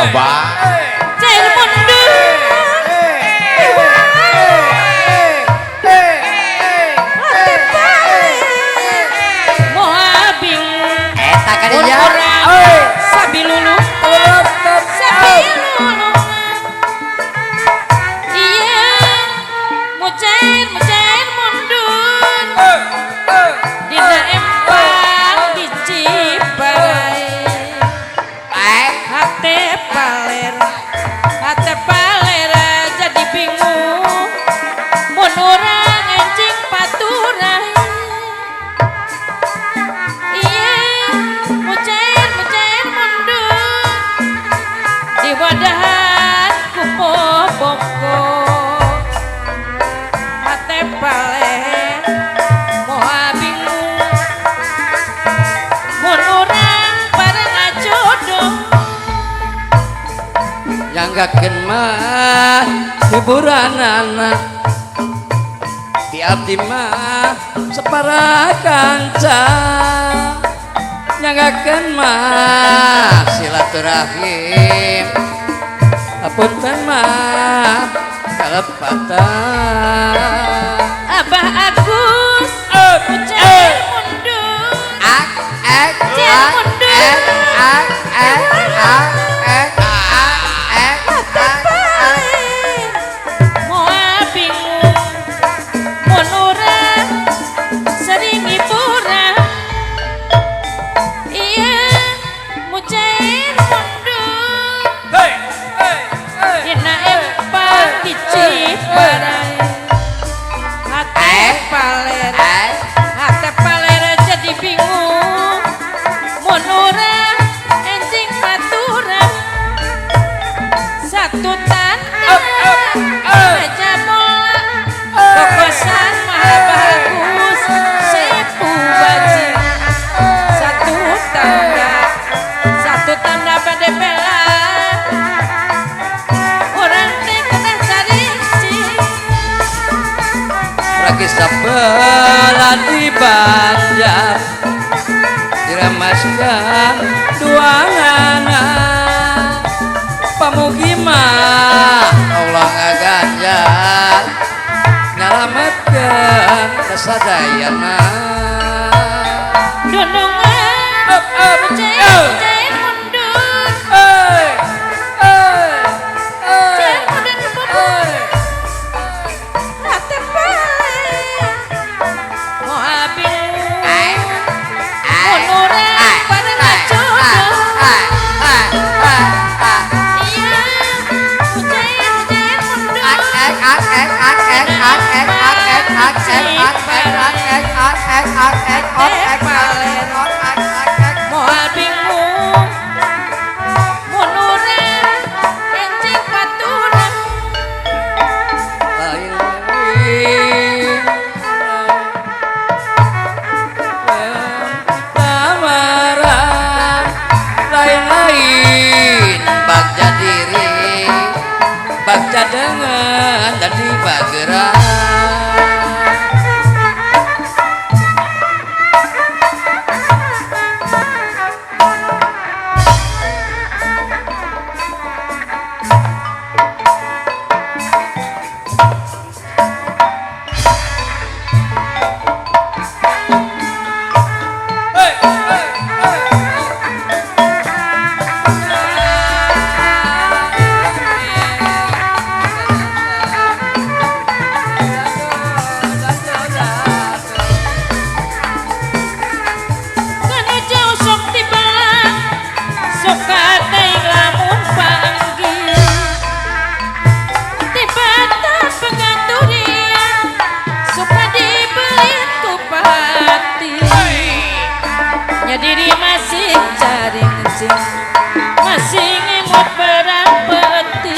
Abah. Cair mundur. Hati balik. Moha bingung. Eta ka dia. Sabi lulu. Sabi lulu. Iya. Mau cair mundur. Dina empang di Ciparai. Hate palera jadi bingung. Mun urang enjing paturai. Iya, mucair mundur. Di wadahan kumo bongko. Hate paler moha bingung. Mun urang bareng ajodoh. Nyanggakeun mah hiburan anak di abdi mah separa kanca nyanggakeun mah silaturahim apunten mah kalepatan Abah Agus mucair mundur. Cair mundur. Moha bingung. Mun urang sering hiburan. Iya, mucair mundur. Dina empang di Ciparai. Hate paler jadi bingung. Mun urang enjing paturan. Satu tanah meja bola. Kokosan mah bagus. Sepu bajing. Satu tanda pada bela. Orang teh kena saricing. Ragi sabelah di Banjar diramaskan duangana pamugi mah Allah ngaganjar nyalametkeun kasadayana Dunungan mucair mundur. Cair mundur. Hati paler moha bingung. Mun urang bareng ajodoh. Iya, mucair mundur. Moha bingung. Mun urang enjing paturan. lamaran lain-lain bagja diri bagja dengan jadi bageran Kana jauh sok tibalang. Sok katay lamun panggil. Tibatan pengaturian. Suka dibelin ku pati. Nya diri masih cari ngecing. Masih ngemut perang peti.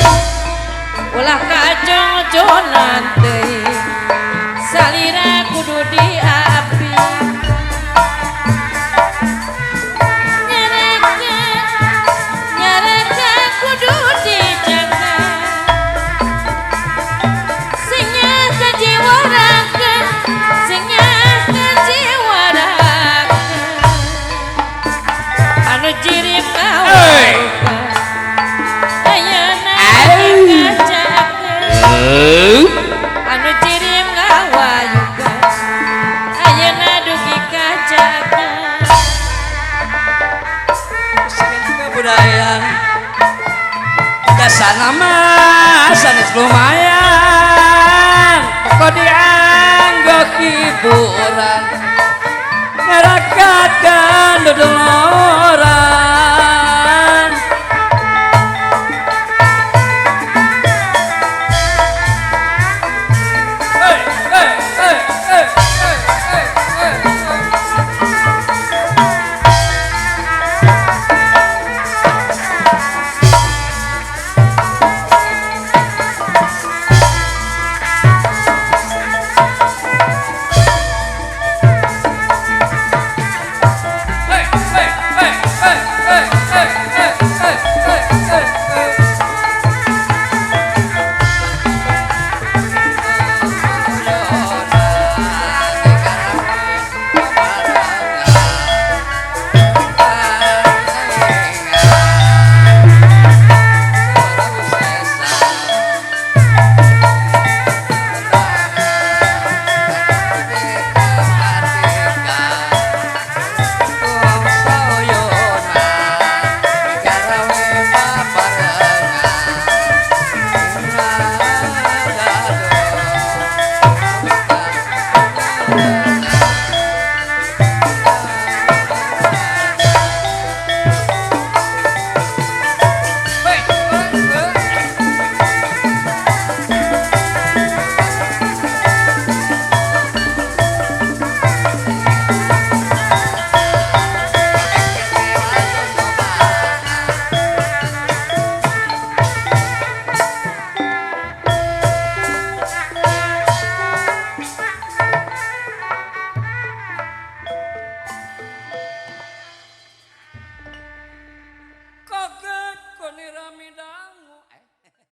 Ulah kajong-jonan teuing. Salira kudu diapi. Nyareka kudu dijaga. Sing nyaga jiwa raga. Sing nyaga jiwa raga. Anu jirim ngawalkan. sayang jasa nama sanes lumayan kok dianggo hiburan ngerakakan dudung orang